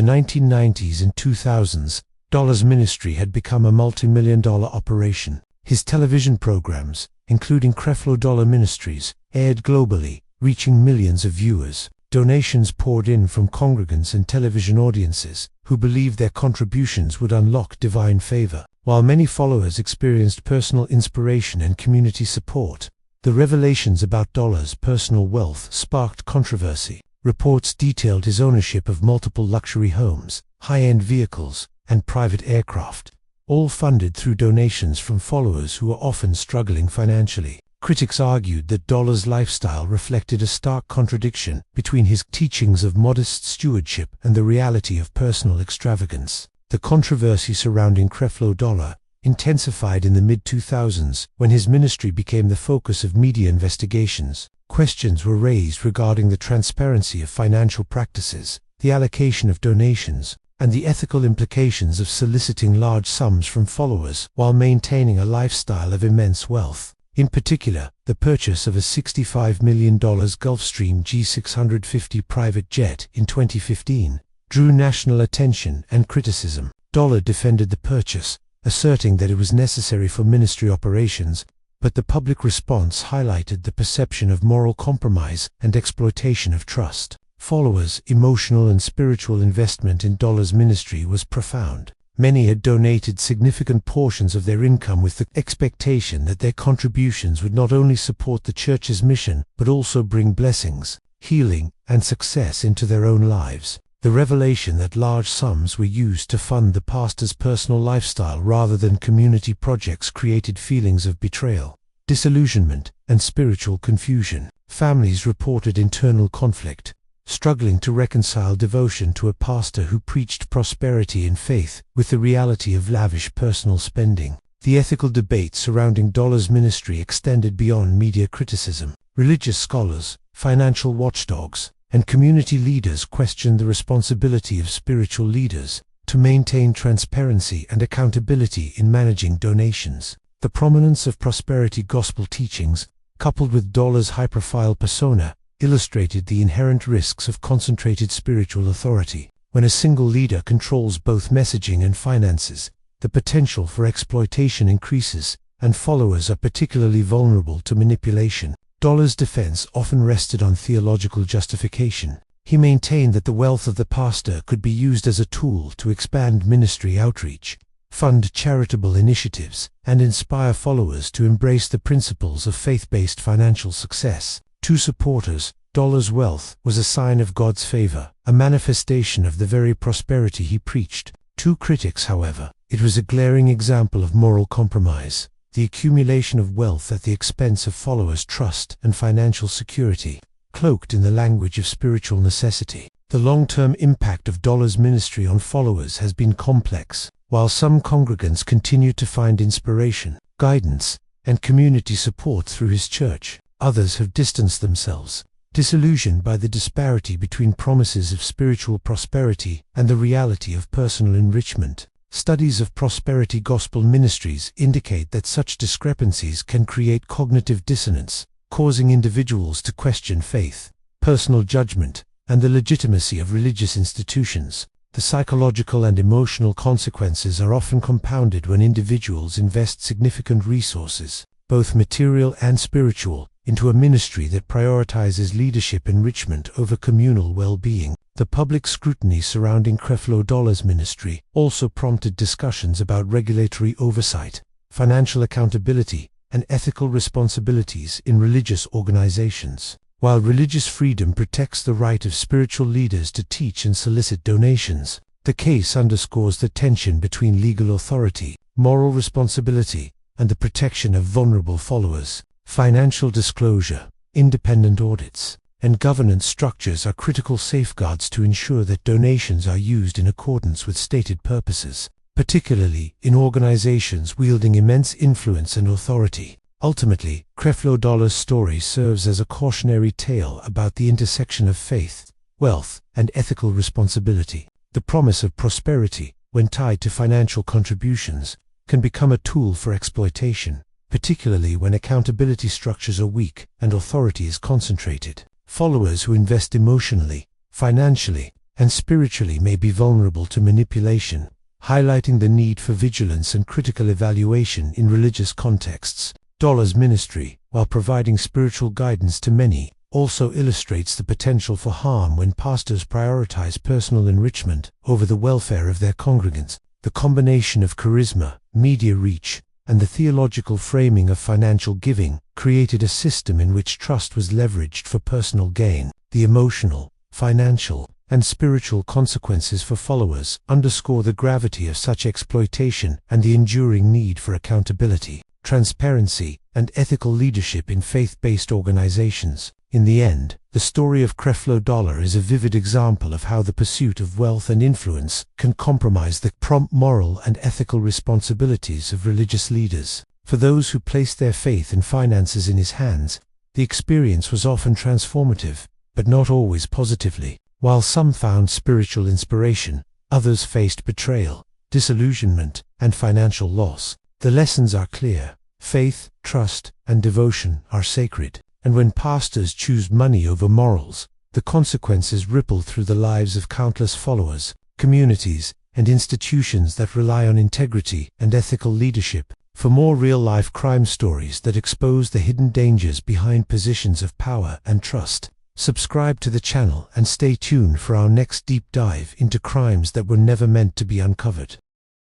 1990s and 2000s, Dollar's ministry had become a multi-million-dollar operation. His television programs, including Creflo Dollar Ministries, aired globally, reaching millions of viewers. Donations poured in from congregants and television audiences who believed their contributions would unlock divine favor. While many followers experienced personal inspiration and community support, The revelations about Dollar's personal wealth sparked controversy. Reports detailed his ownership of multiple luxury homes, high-end vehicles, and private aircraft, all funded through donations from followers who were often struggling financially. Critics argued that Dollar's lifestyle reflected a stark contradiction between his teachings of modest stewardship and the reality of personal extravagance. The controversy surrounding Creflo Dollar intensified in the mid-2000s when his ministry became the focus of media investigations. Questions were raised regarding the transparency of financial practices, the allocation of donations, and the ethical implications of soliciting large sums from followers while maintaining a lifestyle of immense wealth. In particular, the purchase of a $65 million Gulfstream G650 private jet in 2015 drew national attention and criticism. Dollar defended the purchase, asserting that it was necessary for ministry operations, but the public response highlighted the perception of moral compromise and exploitation of trust. Followers' emotional and spiritual investment in Dollar's ministry was profound. Many had donated significant portions of their income with the expectation that their contributions would not only support the church's mission, but also bring blessings, healing, and success into their own lives. The revelation that large sums were used to fund the pastor's personal lifestyle rather than community projects created feelings of betrayal, disillusionment, and spiritual confusion. Families reported internal conflict, struggling to reconcile devotion to a pastor who preached prosperity in faith with the reality of lavish personal spending. The ethical debate surrounding Dollar's ministry extended beyond media criticism. Religious scholars, financial watchdogs, and community leaders questioned the responsibility of spiritual leaders to maintain transparency and accountability in managing donations. The prominence of prosperity gospel teachings, coupled with Dollar's high-profile persona, illustrated the inherent risks of concentrated spiritual authority. When a single leader controls both messaging and finances, the potential for exploitation increases, and followers are particularly vulnerable to manipulation. Dollar's defense often rested on theological justification. He maintained that the wealth of the pastor could be used as a tool to expand ministry outreach, fund charitable initiatives, and inspire followers to embrace the principles of faith-based financial success. To supporters, Dollar's wealth was a sign of God's favor, a manifestation of the very prosperity he preached. To critics, however, it was a glaring example of moral compromise, the accumulation of wealth at the expense of followers' trust and financial security, cloaked in the language of spiritual necessity. The long-term impact of Dollar's ministry on followers has been complex. While some congregants continue to find inspiration, guidance, and community support through his church, others have distanced themselves, disillusioned by the disparity between promises of spiritual prosperity and the reality of personal enrichment. Studies of prosperity gospel ministries indicate that such discrepancies can create cognitive dissonance, causing individuals to question faith, personal judgment, and the legitimacy of religious institutions. The psychological and emotional consequences are often compounded when individuals invest significant resources, both material and spiritual, into a ministry that prioritizes leadership enrichment over communal well-being. The public scrutiny surrounding Creflo Dollar's ministry also prompted discussions about regulatory oversight, financial accountability, and ethical responsibilities in religious organizations. While religious freedom protects the right of spiritual leaders to teach and solicit donations, the case underscores the tension between legal authority, moral responsibility, and the protection of vulnerable followers. Financial disclosure, independent audits, and governance structures are critical safeguards to ensure that donations are used in accordance with stated purposes, particularly in organizations wielding immense influence and authority. Ultimately, Creflo Dollar's story serves as a cautionary tale about the intersection of faith, wealth, and ethical responsibility. The promise of prosperity, when tied to financial contributions, can become a tool for exploitation, particularly when accountability structures are weak and authority is concentrated. Followers who invest emotionally, financially, and spiritually may be vulnerable to manipulation, highlighting the need for vigilance and critical evaluation in religious contexts. Dollar's ministry, while providing spiritual guidance to many, also illustrates the potential for harm when pastors prioritize personal enrichment over the welfare of their congregants. The combination of charisma, media reach, and the theological framing of financial giving created a system in which trust was leveraged for personal gain. The emotional, financial, and spiritual consequences for followers underscore the gravity of such exploitation and the enduring need for accountability, transparency, and ethical leadership in faith-based organizations. In the end, the story of Creflo Dollar is a vivid example of how the pursuit of wealth and influence can compromise the prompt moral and ethical responsibilities of religious leaders. For those who placed their faith and finances in his hands, the experience was often transformative, but not always positively. While some found spiritual inspiration, others faced betrayal, disillusionment, and financial loss. The lessons are clear. Faith, trust, and devotion are sacred. And when pastors choose money over morals, the consequences ripple through the lives of countless followers, communities, and institutions that rely on integrity and ethical leadership. For more real-life crime stories that expose the hidden dangers behind positions of power and trust, subscribe to the channel and stay tuned for our next deep dive into crimes that were never meant to be uncovered.